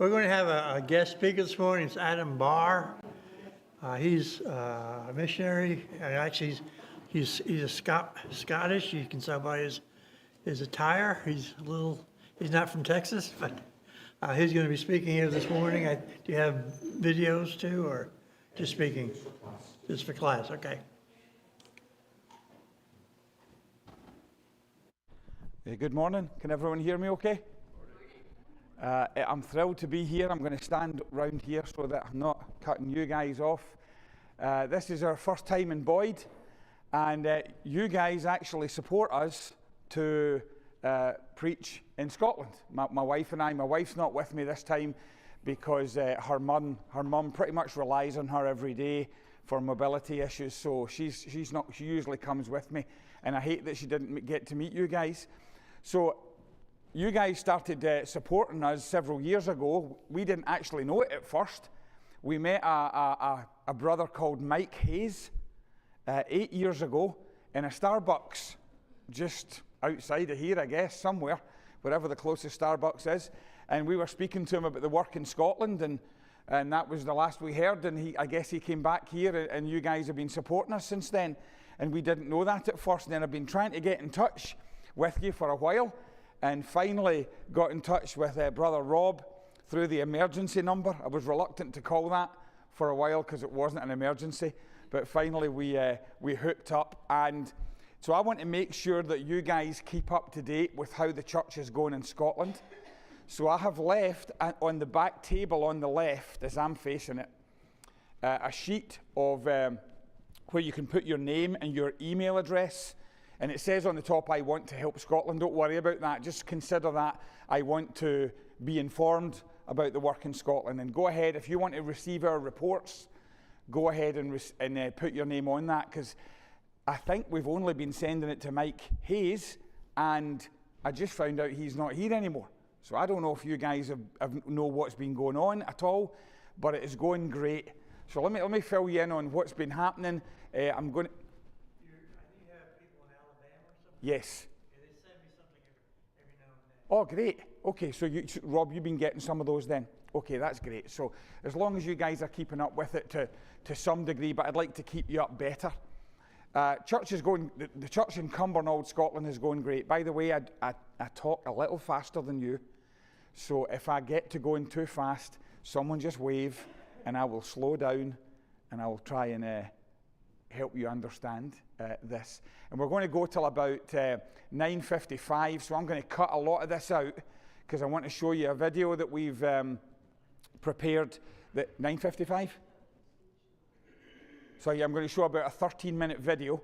We're going to have a guest speaker this morning. It's Adam Barr. He's a missionary. Actually, he's Scottish. You can tell by his attire. He's not from Texas, but he's going to be speaking here this morning. Do you have videos too, or just speaking? Just for class, okay. Good morning. Can everyone hear me okay? I'm thrilled to be here. I'm going to stand round here so that I'm not cutting you guys off. This is our first time in Boyd, and you guys actually support us to preach in Scotland. My wife and I. My wife's not with me this time because her mum pretty much relies on her every day for mobility issues. So she's not. She usually comes with me, and I hate that she didn't get to meet you guys. So you guys started supporting us several years ago. We didn't actually know it at first. We met a brother called Mike Hayes 8 years ago in a Starbucks just outside of here, I guess, somewhere, wherever the closest Starbucks is. And we were speaking to him about the work in Scotland, and that was the last we heard. And I guess he came back here, and you guys have been supporting us since then. And we didn't know that at first. And then I've been trying to get in touch with you for a while, and finally got in touch with Brother Rob through the emergency number. I was reluctant to call that for a while because it wasn't an emergency, but finally we hooked up. And so I want to make sure that you guys keep up to date with how the church is going in Scotland. So I have left on the back table on the left, as I'm facing it, a sheet of where you can put your name and your email address. And it says on the top, I want to help Scotland. Don't worry about that. Just consider that I want to be informed about the work in Scotland. And go ahead, if you want to receive our reports, go ahead and put your name on that, because I think we've only been sending it to Mike Hayes, and I just found out he's not here anymore. So I don't know if you guys know what's been going on at all, but it is going great. So let me fill you in on what's been happening. I'm going to... Yes. Yeah, they send me something every now and then. Oh, great. Okay, so Rob, you've been getting some of those then? Okay, that's great. So as long as you guys are keeping up with it to some degree, but I'd like to keep you up better. Church is going. The church in Cumbernauld, Scotland, is going great. By the way, I talk a little faster than you, so if I get to going too fast, someone just wave, and I will slow down, and I will try and help you understand this. And we're going to go till about 9:55, so I'm going to cut a lot of this out because I want to show you a video that we've prepared. That 9:55? So yeah, I'm going to show about a 13-minute video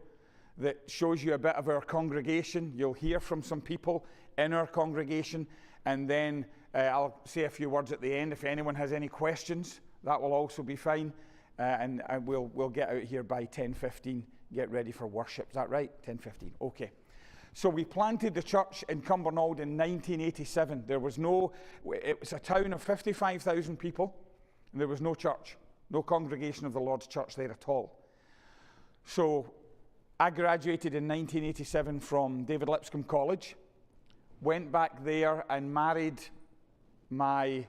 that shows you a bit of our congregation. You'll hear from some people in our congregation, and then I'll say a few words at the end. If anyone has any questions, that will also be fine. And we'll get out here by 10:15, get ready for worship. Is that right? 10:15. Okay. So we planted the church in Cumbernauld in 1987. It was a town of 55,000 people, and there was no church, no congregation of the Lord's church there at all. So I graduated in 1987 from David Lipscomb College, went back there and married my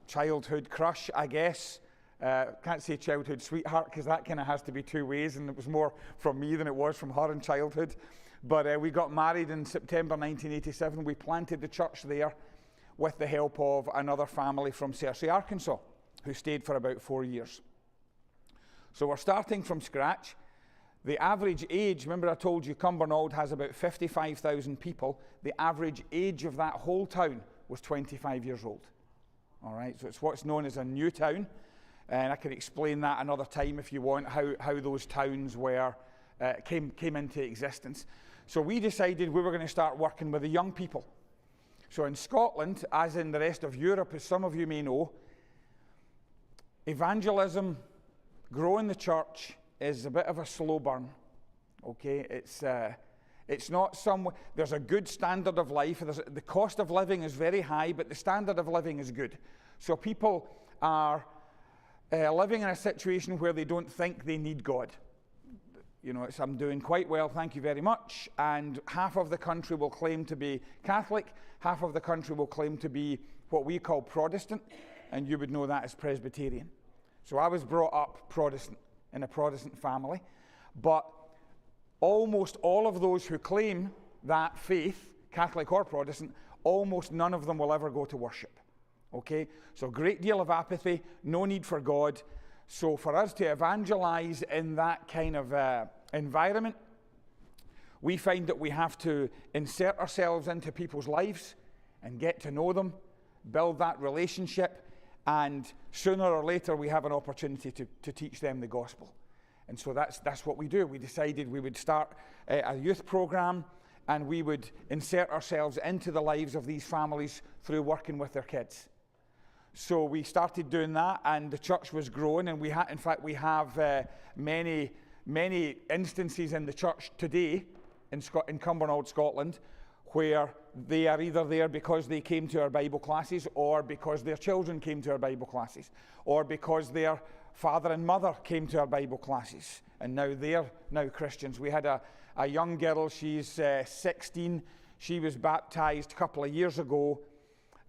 childhood crush, I guess. Can't say childhood sweetheart because that kind of has to be two ways, and it was more from me than it was from her in childhood. But we got married in September 1987. We planted the church there with the help of another family from Searcy, Arkansas, who stayed for about 4 years. So we're starting from scratch. The average age, remember I told you Cumbernauld has about 55,000 people. The average age of that whole town was 25 years old. All right, so it's what's known as a new town. And I can explain that another time if you want, how those towns came into existence. So we decided we were going to start working with the young people. So in Scotland, as in the rest of Europe, as some of you may know, evangelism, growing the church, is a bit of a slow burn. Okay, it's not there's a good standard of life. The cost of living is very high, but the standard of living is good. So people are living in a situation where they don't think they need God. You know, I'm doing quite well, thank you very much. And half of the country will claim to be Catholic, half of the country will claim to be what we call Protestant, and you would know that as Presbyterian. So I was brought up Protestant, in a Protestant family, but almost all of those who claim that faith, Catholic or Protestant, almost none of them will ever go to worship. Okay? So a great deal of apathy, no need for God. So for us to evangelize in that kind of environment, we find that we have to insert ourselves into people's lives and get to know them, build that relationship, and sooner or later we have an opportunity to teach them the gospel. And so that's what we do. We decided we would start a youth program, and we would insert ourselves into the lives of these families through working with their kids. So we started doing that, and the church was growing, and we have many instances in the church today in Cumbernauld, Scotland, where they are either there because they came to our Bible classes, or because their children came to our Bible classes, or because their father and mother came to our Bible classes, and now they're Christians. We had a young girl, she's 16, she was baptized a couple of years ago,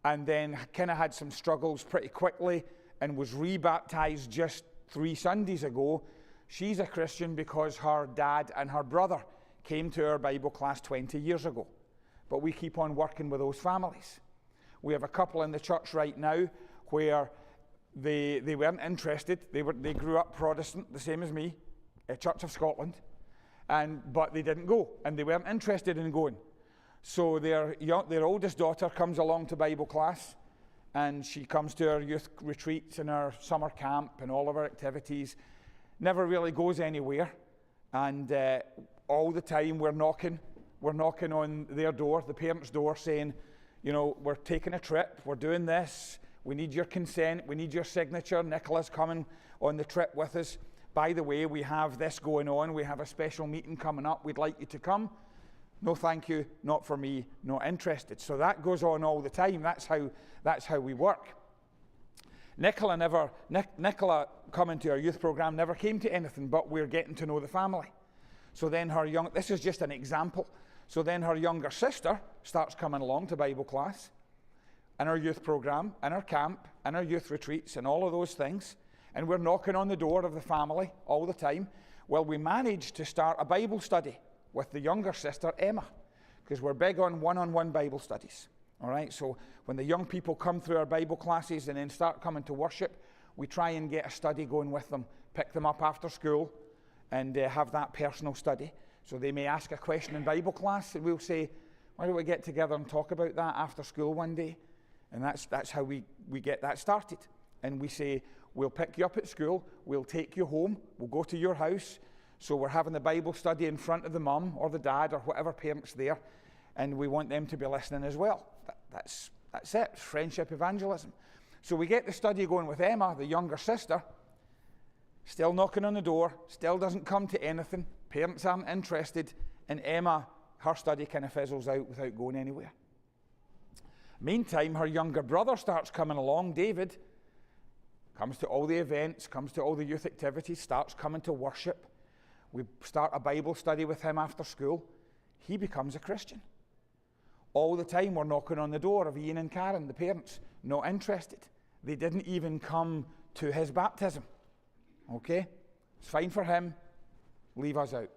and then kind of had some struggles pretty quickly, and was rebaptized just 3 Sundays ago. She's a Christian because her dad and her brother came to our Bible class 20 years ago. But we keep on working with those families. We have a couple in the church right now where they weren't interested. They grew up Protestant, the same as me, Church of Scotland, but they didn't go, and they weren't interested in going. So their oldest daughter comes along to Bible class, and she comes to our youth retreats and our summer camp and all of our activities. Never really goes anywhere, and all the time we're knocking on their door, the parents' door, saying, you know, we're taking a trip, we're doing this, we need your consent, we need your signature. Nicola's coming on the trip with us. By the way, we have this going on, we have a special meeting coming up, we'd like you to come. No, thank you, not for me, not interested. So that goes on all the time. That's how we work. Nicola coming to our youth program never came to anything, but we're getting to know the family. So then this is just an example. So then her younger sister starts coming along to Bible class, and our youth program, and our camp, and our youth retreats, and all of those things. And we're knocking on the door of the family all the time. Well, we managed to start a Bible study with the younger sister, Emma, because we're big on one-on-one Bible studies. All right, so when the young people come through our Bible classes and then start coming to worship, we try and get a study going with them, pick them up after school, and have that personal study. So they may ask a question in Bible class, and we'll say, why don't we get together and talk about that after school one day? And that's how we get that started. And we say, we'll pick you up at school, we'll take you home, we'll go to your house. So we're having the Bible study in front of the mum or the dad or whatever parent's there, and we want them to be listening as well. That's it, it's friendship evangelism. So we get the study going with Emma, the younger sister, still knocking on the door, still doesn't come to anything, parents aren't interested, and Emma, her study kind of fizzles out without going anywhere. Meantime, her younger brother starts coming along, David, comes to all the events, comes to all the youth activities, starts coming to worship. We start a Bible study with him after school. He becomes a Christian. All the time we're knocking on the door of Ian and Karen, the parents, not interested. They didn't even come to his baptism. Okay? It's fine for him. Leave us out.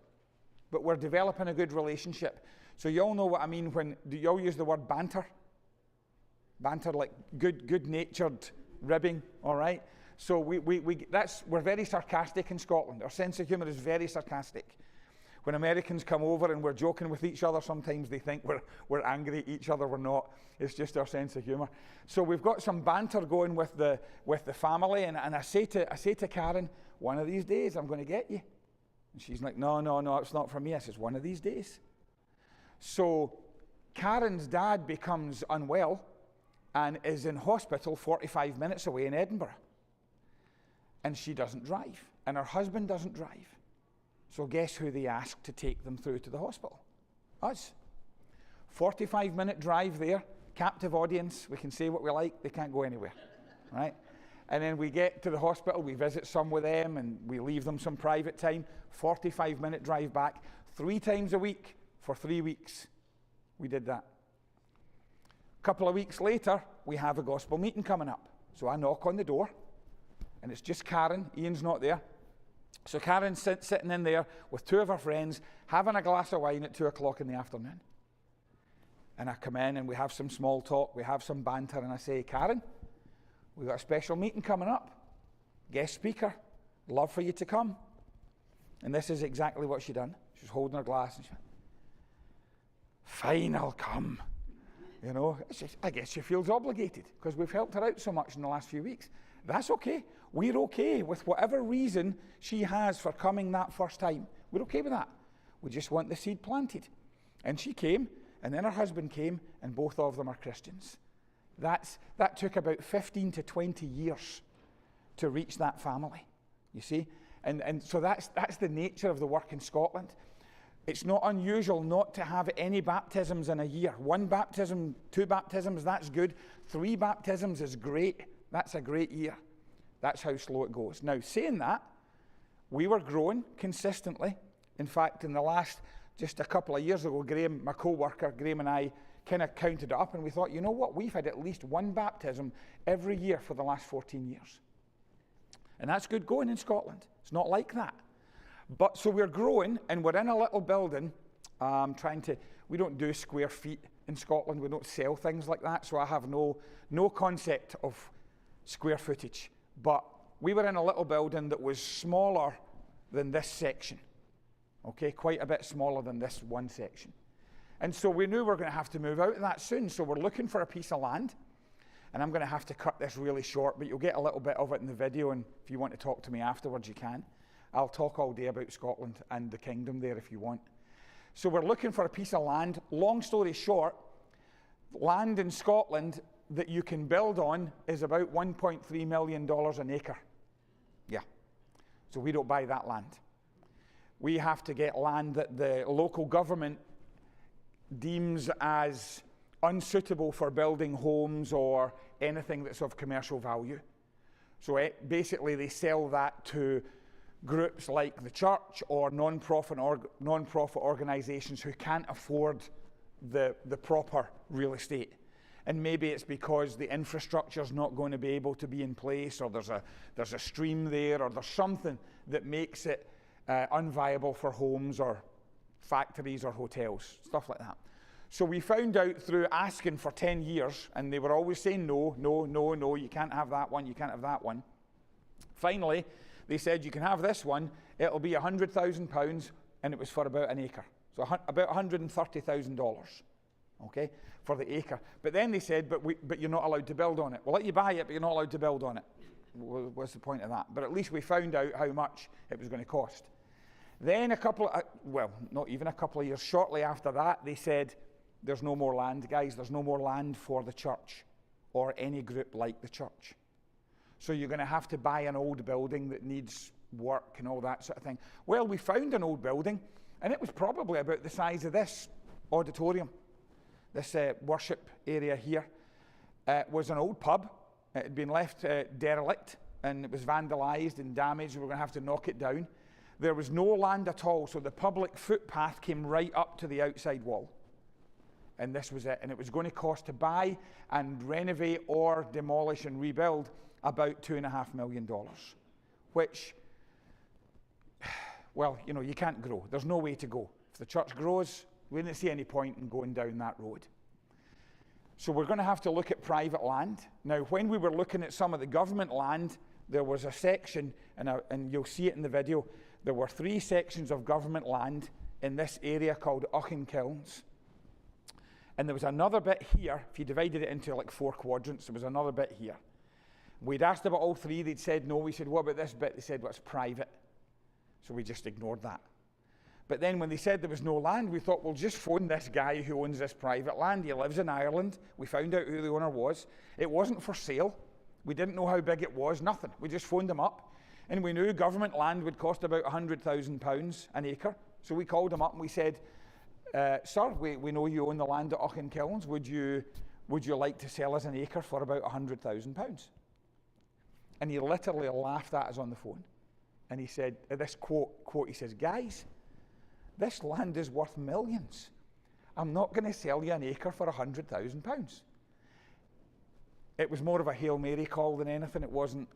But we're developing a good relationship. So you all know what I mean when, do you all use the word banter? Banter, like good-natured ribbing, all right? So we're very sarcastic in Scotland. Our sense of humour is very sarcastic. When Americans come over and we're joking with each other, sometimes they think we're angry at each other. We're not. It's just our sense of humour. So we've got some banter going with the family, and I say to Karen, one of these days I'm going to get you. And she's like, no, it's not for me. I says, one of these days. So Karen's dad becomes unwell and is in hospital 45 minutes away in Edinburgh. And she doesn't drive, and her husband doesn't drive. So guess who they asked to take them through to the hospital? Us. 45-minute drive there, captive audience, we can say what we like, they can't go anywhere, right? And then we get to the hospital, we visit some with them, and we leave them some private time. 45-minute drive back, 3 times a week for 3 weeks. We did that. A couple of weeks later, we have a gospel meeting coming up. So I knock on the door, and it's just Karen. Ian's not there. So Karen's sitting in there with two of her friends, having a glass of wine at 2 o'clock in the afternoon. And I come in and we have some small talk, we have some banter, and I say, Karen, we've got a special meeting coming up. Guest speaker, love for you to come. And this is exactly what she done. She's holding her glass and she went, fine, I'll come. You know, I guess she feels obligated because we've helped her out so much in the last few weeks. That's okay. We're okay with whatever reason she has for coming that first time. We're okay with that. We just want the seed planted. And she came, and then her husband came, and both of them are Christians. That took about 15 to 20 years to reach that family, you see. And so that's the nature of the work in Scotland. It's not unusual not to have any baptisms in a year. 1 baptism, 2 baptisms, that's good. 3 baptisms is great. That's a great year. That's how slow it goes. Now, saying that, we were growing consistently. In fact, in the last, just a couple of years ago, Graham, my co-worker, Graham and I kind of counted up and we thought, you know what, we've had at least 1 baptism every year for the last 14 years. And that's good going in Scotland. It's not like that. But so we're growing and we're in a little building we don't do square feet in Scotland. We don't sell things like that. So I have no concept of square footage. But we were in a little building that was smaller than this section. Okay, quite a bit smaller than this one section. And so we knew we were going to have to move out of that soon. So we're looking for a piece of land. And I'm going to have to cut this really short, but you'll get a little bit of it in the video. And if you want to talk to me afterwards, you can. I'll talk all day about Scotland and the kingdom there if you want. So we're looking for a piece of land. Long story short, land in Scotland that you can build on is about $1.3 million an acre. Yeah. So we don't buy that land. We have to get land that the local government deems as unsuitable for building homes or anything that's of commercial value. So basically they sell that to groups like the church or non-profit organizations who can't afford the proper real estate. And maybe it's because the infrastructure is not going to be able to be in place, or there's a stream there, or there's something that makes it unviable for homes or factories or hotels, stuff like that. So we found out through asking for 10 years, and they were always saying no, no, no, no, you can't have that one, you can't have that one. Finally, they said, you can have this one, it'll be £100,000, and it was for about an acre. So about $130,000, okay, for the acre. But then they said, but you're not allowed to build on it. We'll let you buy it, but you're not allowed to build on it. What's the point of that? But at least we found out how much it was going to cost. Then not even a couple of years, shortly after that, they said, there's no more land, guys. There's no more land for the church or any group like the church. So you're going to have to buy an old building that needs work and all that sort of thing. Well, we found an old building, and it was probably about the size of this auditorium. This worship area here was an old pub. It had been left derelict, and it was vandalized and damaged. We were going to have to knock it down. There was no land at all, so the public footpath came right up to the outside wall. And this was it. And it was going to cost to buy and renovate or demolish and rebuild about $2.5 million, which, well, you know, you can't grow. There's no way to go. If the church grows, we didn't see any point in going down that road. So we're going to have to look at private land. Now, when we were looking at some of the government land, there was a section, and you'll see it in the video, there were 3 sections of government land in this area called Auchincilns. And there was another bit here. If you divided it into like 4 quadrants, there was another bit here. We'd asked about all 3. They'd said no. We said, what about this bit? They said, well, it's private. So we just ignored that. But then when they said there was no land, we thought, we'll just phone this guy who owns this private land. He lives in Ireland. We found out who the owner was. It wasn't for sale. We didn't know how big it was, nothing. We just phoned him up. And we knew government land would cost about £100,000 an acre. So we called him up and we said, sir, we know you own the land at Auchincilns. Would you like to sell us an acre for about £100,000? And he literally laughed at us on the phone. And he said, this quote, he says, guys, this land is worth millions. I'm not going to sell you an acre for £100,000. It was more of a Hail Mary call than anything. It wasn't,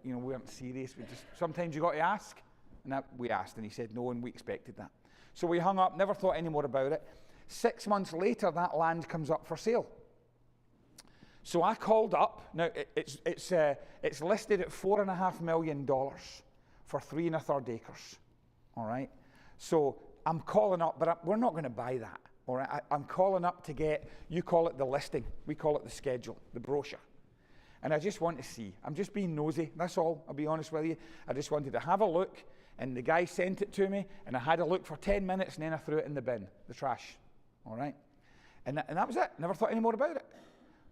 we weren't serious. We just, sometimes you got to ask. And that we asked, and he said no, and we expected that. So we hung up, never thought any more about it. 6 months later, that land comes up for sale. So I called up. Now, it's listed at $4.5 million for 3 1/3 acres. All right? So I'm calling up, but we're not going to buy that. All right? I'm calling up to get, you call it the listing. We call it the schedule, the brochure. And I just want to see. I'm just being nosy. That's all, I'll be honest with you. I just wanted to have a look. And the guy sent it to me, and I had a look for 10 minutes, and then I threw it in the bin, the trash. All right? And that was it. Never thought any more about it.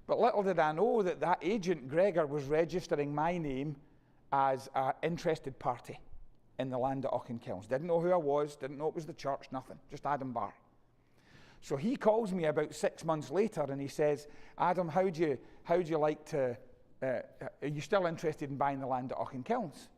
But little did I know that agent, Gregor, was registering my name as an interested party in the land at Auchenkilns. Didn't know who I was, didn't know it was the church, nothing. Just Adam Barr. So he calls me about 6 months later, and he says, Adam, how do you like to, are you still interested in buying the land at Auchenkilns?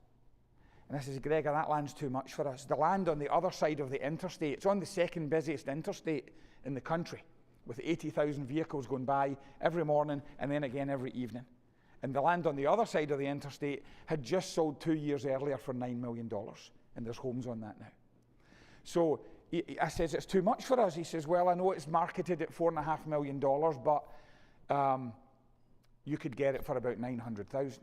And I says, Gregor, that land's too much for us. The land on the other side of the interstate, it's on the second busiest interstate in the country, with 80,000 vehicles going by every morning and then again every evening. And the land on the other side of the interstate had just sold 2 years earlier for $9 million, and there's homes on that now. So I says, it's too much for us. He says, well, I know it's marketed at $4.5 million, but you could get it for about 900,000.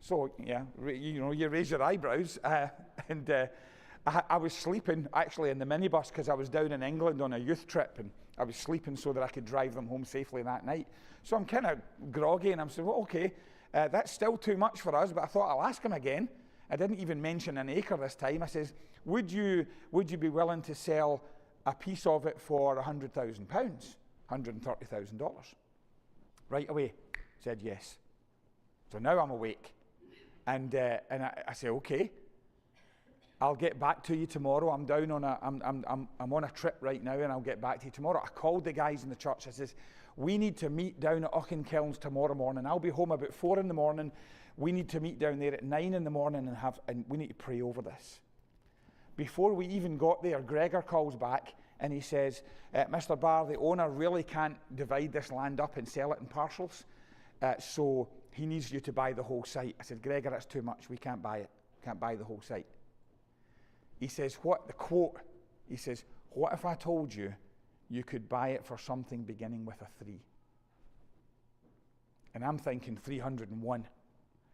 So, yeah, you raise your eyebrows. I was sleeping, actually, in the minibus because I was down in England on a youth trip, and I was sleeping so that I could drive them home safely that night. So I'm kind of groggy, and I'm saying, well, okay, that's still too much for us, but I thought I'll ask him again. I didn't even mention an acre this time. I says, would you be willing to sell a piece of it for £100,000, $130,000? Right away, said yes. So now I'm awake. And I say, okay, I'll get back to you tomorrow. I'm down on I'm on a trip right now, and I'll get back to you tomorrow. I called the guys in the church. I says, we need to meet down at Auchenkilns tomorrow morning. I'll be home about 4 in the morning. We need to meet down there at 9 in the morning and we need to pray over this. Before we even got there, Gregor calls back and he says, Mr. Barr, the owner really can't divide this land up and sell it in parcels. So he needs you to buy the whole site. I said, Gregor, that's too much. We can't buy it. Can't buy the whole site. He says, what? The quote. He says, what if I told you you could buy it for something beginning with a 3? And I'm thinking 301.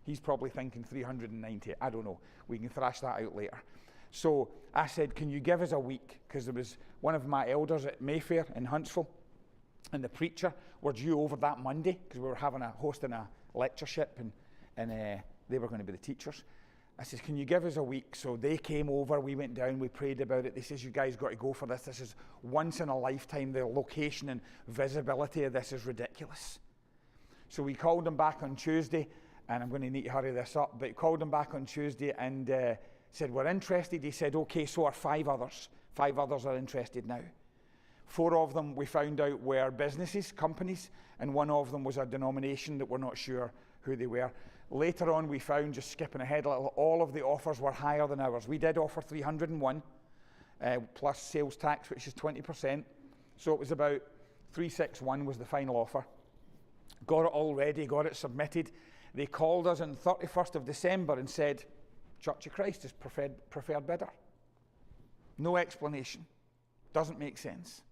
He's probably thinking 390. I don't know. We can thrash that out later. So I said, can you give us a week? Because there was one of my elders at Mayfair in Huntsville, and the preacher were due over that Monday because we were hosting a lectureship, and they were going to be the teachers. I said, can you give us a week? So they came over, we went down, we prayed about it. They says, you guys got to go for this. This is once in a lifetime. The location and visibility of this is ridiculous. So we called them back on Tuesday, and I'm going to need to hurry this up, but called them back on Tuesday and said, we're interested. He said, okay, so are 5 others. 5 others are interested now. 4 of them we found out were businesses, companies, and 1 of them was a denomination that we're not sure who they were. Later on, we found, just skipping ahead a little, all of the offers were higher than ours. We did offer 301, plus sales tax, which is 20%. So it was about 361 was the final offer. Got it all ready, got it submitted. They called us on 31st of December and said, Church of Christ is preferred bidder. No explanation. Doesn't make sense.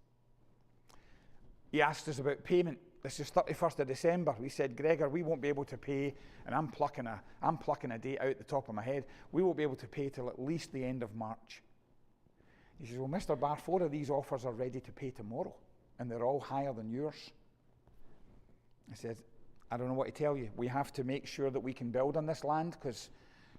He asked us about payment. This is 31st of December. We said, Gregor, we won't be able to pay, and I'm plucking a date out the top of my head. We won't be able to pay till at least the end of March. He says, well, Mr. Barr, 4 of these offers are ready to pay tomorrow, and they're all higher than yours. I said, I don't know what to tell you. We have to make sure that we can build on this land, because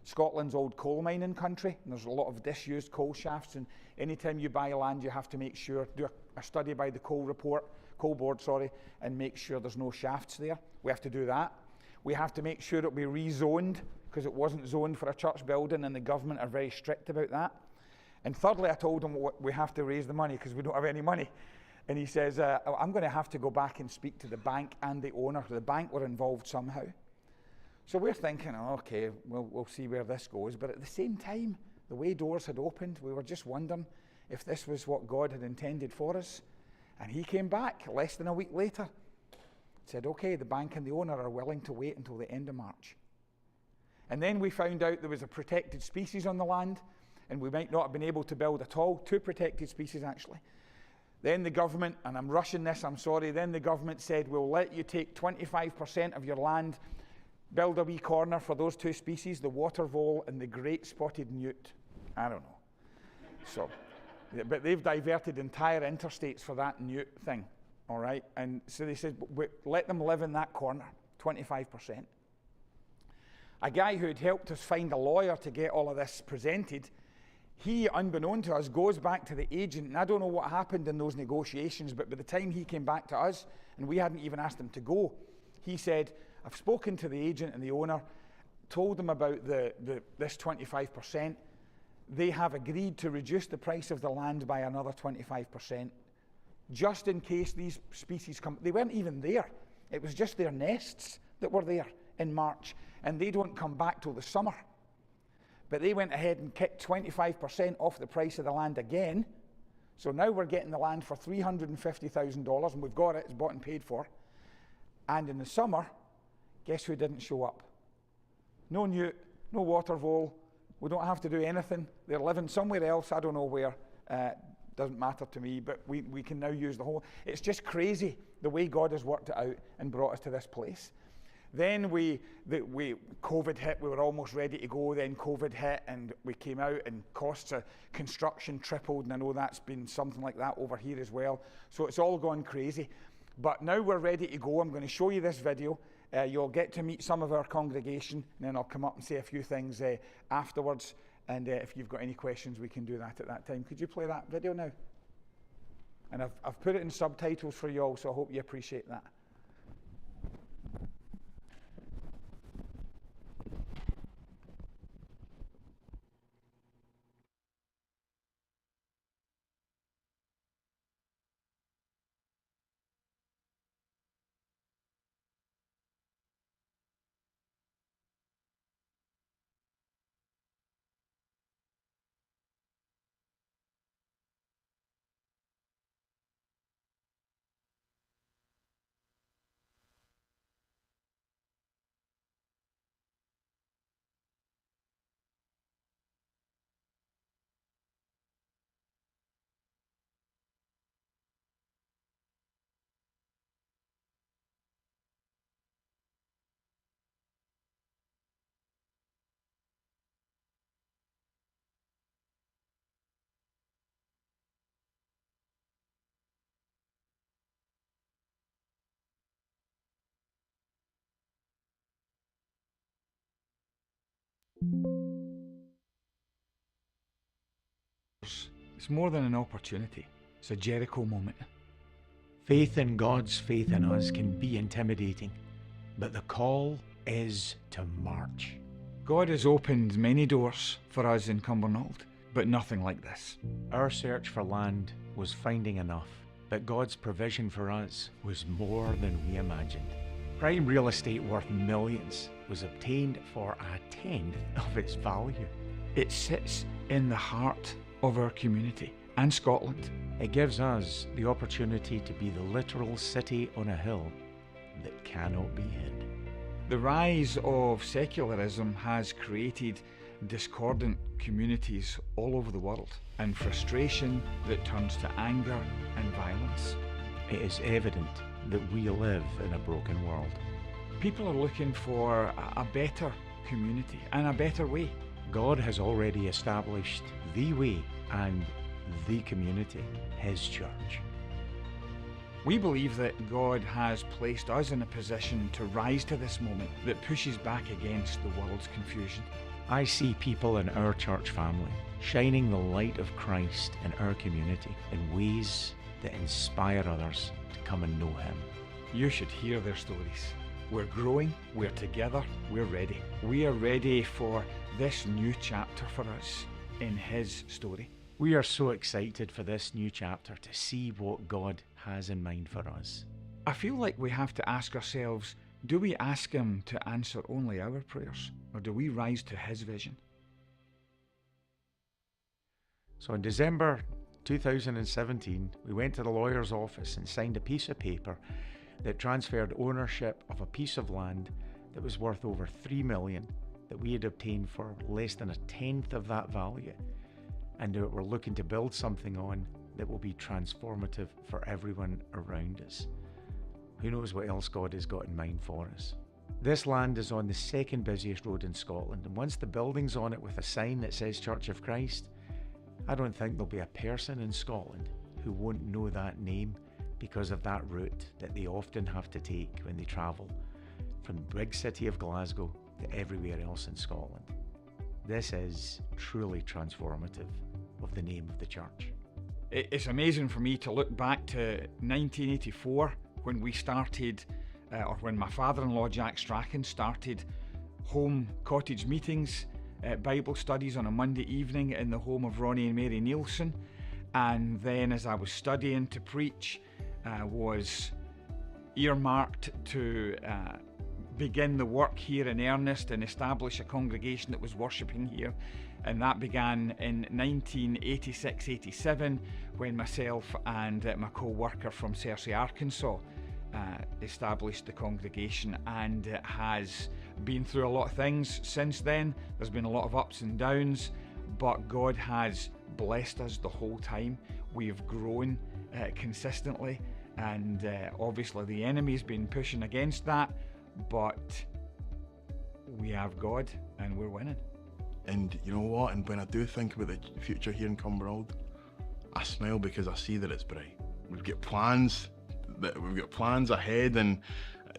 Scotland's old coal mining country, and there's a lot of disused coal shafts, and anytime you buy land, you have to make sure, do a study by the coal board, and make sure there's no shafts there. We have to do that. We have to make sure it'll be rezoned, because it wasn't zoned for a church building, and the government are very strict about that. And thirdly, I told him we have to raise the money because we don't have any money. And he says, I'm going to have to go back and speak to the bank and the owner. The bank were involved somehow. So we're thinking, okay, we'll see where this goes. But at the same time, the way doors had opened, we were just wondering if this was what God had intended for us. And he came back less than a week later said, okay, the bank and the owner are willing to wait until the end of March. And then we found out there was a protected species on the land, and we might not have been able to build at all, 2 protected species actually. Then the government, and I'm rushing this, I'm sorry, then the government said, we'll let you take 25% of your land, build a wee corner for those 2 species, the water vole and the great spotted newt. I don't know. So, but they've diverted entire interstates for that newt thing, all right? And so they said, let them live in that corner, 25%. A guy who had helped us find a lawyer to get all of this presented, he, unbeknown to us, goes back to the agent, and I don't know what happened in those negotiations, but by the time he came back to us, and we hadn't even asked him to go, he said, I've spoken to the agent and the owner, told them about this 25%. They have agreed to reduce the price of the land by another 25%, just in case these species come. They weren't even there. It was just their nests that were there in March, and they don't come back till the summer. But they went ahead and kicked 25% off the price of the land again. So now we're getting the land for $350,000, and we've got it, it's bought and paid for. And in the summer, guess who didn't show up? No newt, no water vole. We don't have to do anything. They're living somewhere else, I don't know where. Doesn't matter to me, but we can now use the whole. It's just crazy the way God has worked it out and brought us to this place. Then COVID hit, we were almost ready to go, then COVID hit and we came out and costs of construction tripled, and I know that's been something like that over here as well. So it's all gone crazy. But now we're ready to go. I'm going to show you this video. You'll get to meet some of our congregation, and then I'll come up and say a few things afterwards. And if you've got any questions, we can do that at that time. Could you play that video now? And I've put it in subtitles for you all, so I hope you appreciate that. It's more than an opportunity. It's a Jericho moment. Faith in God's faith in us can be intimidating, but the call is to march. God has opened many doors for us in Cumbernauld, but nothing like this. Our search for land was finding enough, but God's provision for us was more than we imagined. Prime real estate worth millions was obtained for a tenth of its value. It sits in the heart of our community and Scotland. It gives us the opportunity to be the literal city on a hill that cannot be hid. The rise of secularism has created discordant communities all over the world, and frustration that turns to anger and violence. It is evident that we live in a broken world. People are looking for a better community and a better way. God has already established the way and the community, His church. We believe that God has placed us in a position to rise to this moment that pushes back against the world's confusion. I see people in our church family shining the light of Christ in our community in ways that inspire others to come and know Him. You should hear their stories. We're growing, we're together, we're ready. We are ready for this new chapter for us in His story. We are so excited for this new chapter to see what God has in mind for us. I feel like we have to ask ourselves, do we ask Him to answer only our prayers, or do we rise to His vision? So in December 2017, we went to the lawyer's office and signed a piece of paper that transferred ownership of a piece of land that was worth over 3 million that we had obtained for less than a tenth of that value, and that we're looking to build something on that will be transformative for everyone around us. Who knows what else God has got in mind for us? This land is on the second busiest road in Scotland, and once the building's on it with a sign that says Church of Christ, I don't think there'll be a person in Scotland who won't know that name because of that route that they often have to take when they travel from the big city of Glasgow to everywhere else in Scotland. This is truly transformative of the name of the church. It's amazing for me to look back to 1984 when we started, or when my father-in-law Jack Strachan started home cottage meetings, Bible studies on a Monday evening in the home of Ronnie and Mary Nielsen. And then as I was studying to preach, was earmarked to begin the work here in earnest and establish a congregation that was worshipping here. And that began in 1986-87 when myself and my co-worker from Searcy, Arkansas established the congregation, and it has been through a lot of things since then. There's been a lot of ups and downs, but God has blessed us the whole time. We've grown consistently, and obviously the enemy's been pushing against that, but we have God and we're winning. And you know what? And when I do think about the future here in Cumbernauld, I smile because I see that it's bright. We've got plans ahead, and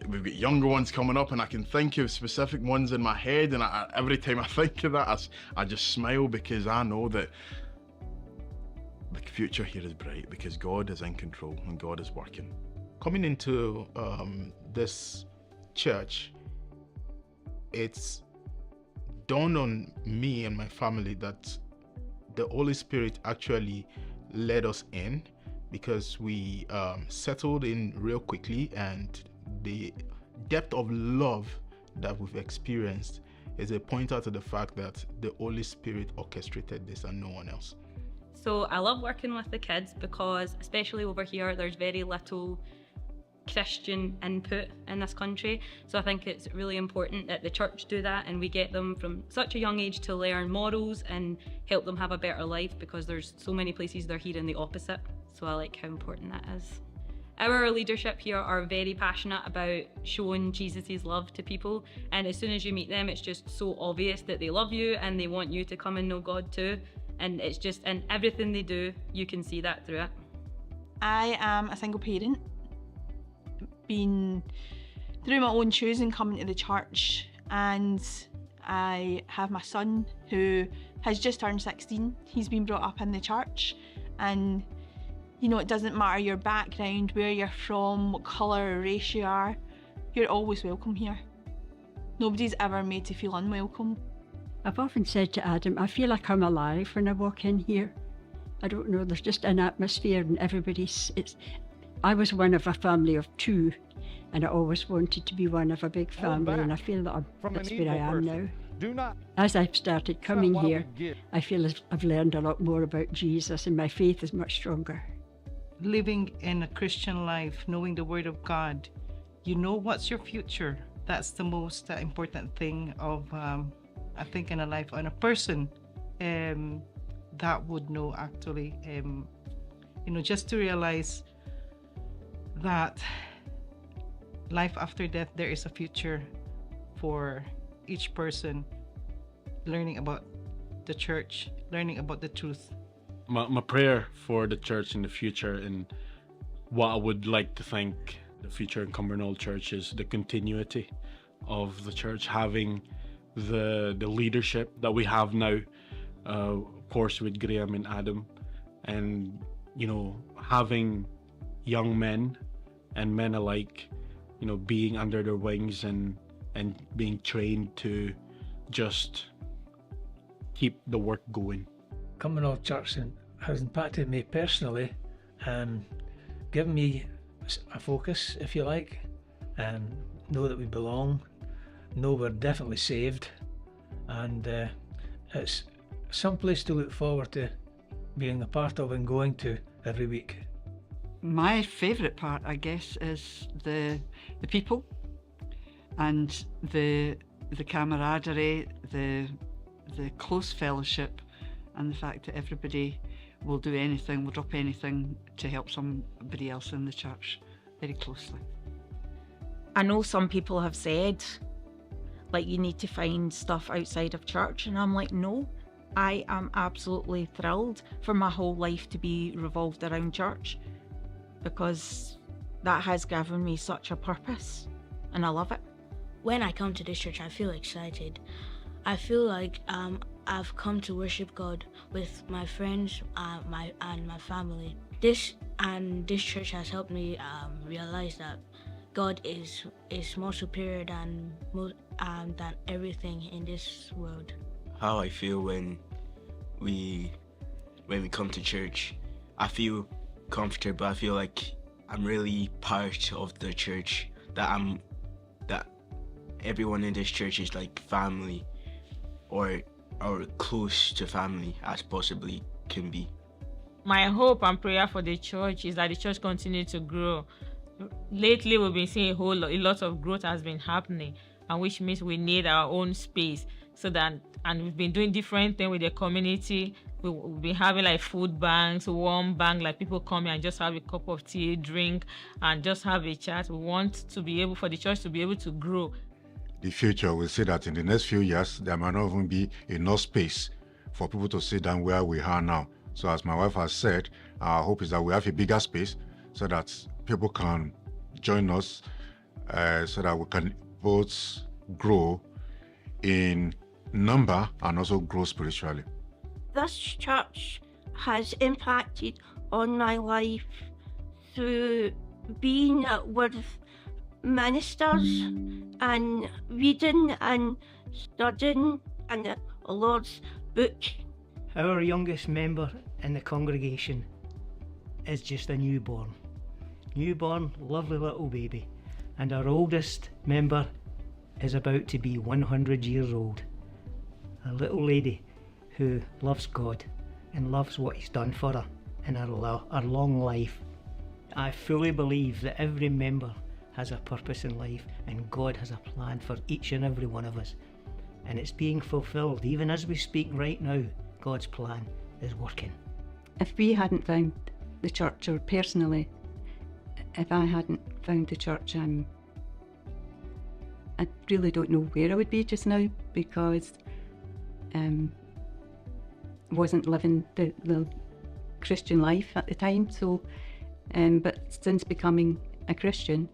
we've got younger ones coming up, and I can think of specific ones in my head, and every time I think of that, I just smile because I know that the future here is bright because God is in control and God is working. Coming into this church, it's dawned on me and my family that the Holy Spirit actually led us in, because we settled in real quickly, and the depth of love that we've experienced is a pointer to the fact that the Holy Spirit orchestrated this and no one else. So I love working with the kids because, especially over here, there's very little Christian input in this country. So I think it's really important that the church do that, and we get them from such a young age to learn morals and help them have a better life, because there's so many places they're hearing the opposite. So I like how important that is. Our leadership here are very passionate about showing Jesus' love to people, and as soon as you meet them, it's just so obvious that they love you and they want you to come and know God too. And it's just in everything they do, you can see that through it. I am a single parent, been through my own choosing coming to the church, and I have my son who has just turned 16. He's been brought up in the church, and you know, it doesn't matter your background, where you're from, what colour or race you are, you're always welcome here. Nobody's ever made to feel unwelcome. I've often said to Adam, I feel like I'm alive when I walk in here. I don't know, there's just an atmosphere, and I was one of a family of two, and I always wanted to be one of a big family, and I feel that that's where I am now. As I've started coming here, I feel as I've learned a lot more about Jesus, and my faith is much stronger. Living in a Christian life, knowing the Word of God, you know what's your future. That's the most important thing of, I think, in a life, on a person that would know actually, you know, just to realize that life after death, there is a future for each person, learning about the church, learning about the truth. My prayer for the church in the future, and what I would like to think the future in Cumbernauld Church, is the continuity of the church, having the leadership that we have now, of course with Graham and Adam, and you know, having young men and men alike, you know, being under their wings and being trained to just keep the work going. Cumbernauld Church has impacted me personally, given me a focus, if you like, and know that we belong, know we're definitely saved, and it's some place to look forward to being a part of and going to every week. My favourite part, I guess, is the people and the camaraderie, the close fellowship, and the fact that everybody will do anything, will drop anything to help somebody else in the church very closely. I know some people have said, like, you need to find stuff outside of church, and I'm like, no, I am absolutely thrilled for my whole life to be revolved around church, because that has given me such a purpose, and I love it. When I come to this church, I feel excited. I feel like I've come to worship God with my friends and my family. This church has helped me realize that God is more superior than everything in this world. How I feel when we come to church, I feel comfortable. I feel like I'm really part of the church. That everyone in this church is like family, or close to family as possibly can be. My hope and prayer for the church is that the church continue to grow. Lately, we've been seeing a lot of growth has been happening, and which means we need our own space. And we've been doing different things with the community. We've been having like food banks, warm bank, like people come here and just have a cup of tea, drink, and just have a chat. We want to be able for the church to be able to grow. The future will see that in the next few years, there might not even be enough space for people to sit down where we are now. So as my wife has said, our hope is that we have a bigger space so that people can join us, so that we can both grow in number and also grow spiritually. This church has impacted on my life through being with ministers and reading and studying in the Lord's book. Our youngest member in the congregation is just a newborn, lovely little baby, and our oldest member is about to be 100 years old. A little lady who loves God and loves what He's done for her in her long life. I fully believe that every member has a purpose in life, and God has a plan for each and every one of us, and it's being fulfilled. Even as we speak right now, God's plan is working. If we hadn't found the church, or personally, if I hadn't found the church, I really don't know where I would be just now, because wasn't living the Christian life at the time. So, but since becoming a Christian,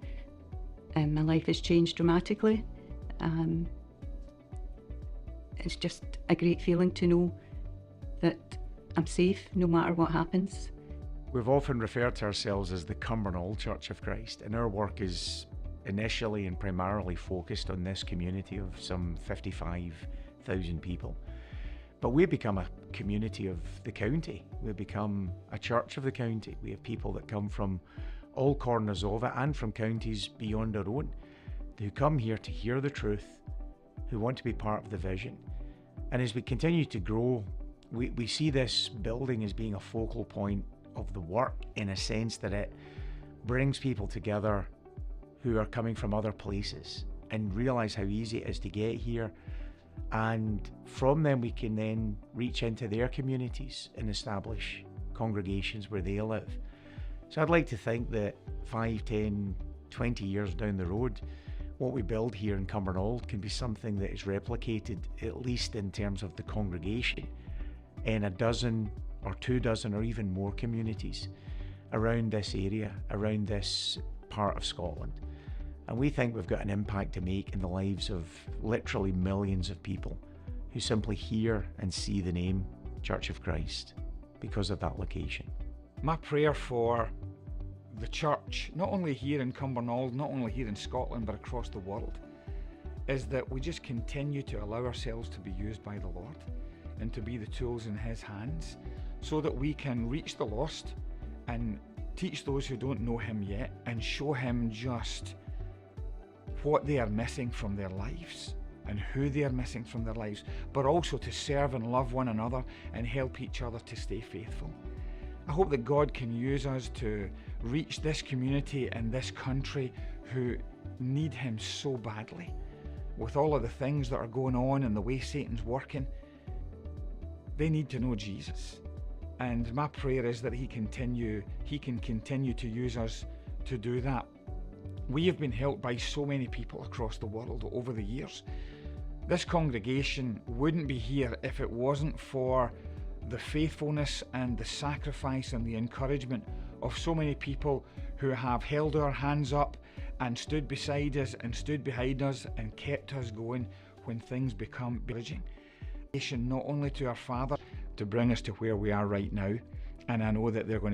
my life has changed dramatically. It's just a great feeling to know that I'm safe no matter what happens. We've often referred to ourselves as the Cumbernauld Church of Christ, and our work is initially and primarily focused on this community of some 55,000 people. But we've become a community of the county. We've become a church of the county. We have people that come from all corners of it and from counties beyond our own, who come here to hear the truth, who want to be part of the vision. And as we continue to grow, we see this building as being a focal point of the work, in a sense that it brings people together who are coming from other places and realize how easy it is to get here. And from them we can then reach into their communities and establish congregations where they live. So I'd like to think that 5, 10, 20 years down the road, what we build here in Cumbernauld can be something that is replicated, at least in terms of the congregation, in a dozen or 2 dozen or even more communities around this area, around this part of Scotland. And we think we've got an impact to make in the lives of literally millions of people who simply hear and see the name Church of Christ because of that location. My prayer for the church, not only here in Cumbernauld, not only here in Scotland, but across the world, is that we just continue to allow ourselves to be used by the Lord and to be the tools in His hands, so that we can reach the lost and teach those who don't know Him yet and show Him just what they are missing from their lives and who they are missing from their lives, but also to serve and love one another and help each other to stay faithful. I hope that God can use us to reach this community and this country who need Him so badly. With all of the things that are going on and the way Satan's working, they need to know Jesus. And my prayer is that He can continue to use us to do that. We have been helped by so many people across the world over the years. This congregation wouldn't be here if it wasn't for the faithfulness and the sacrifice and the encouragement of so many people who have held our hands up and stood beside us and stood behind us and kept us going when things become bridging. Not only to our Father to bring us to where we are right now, and I know that they're going to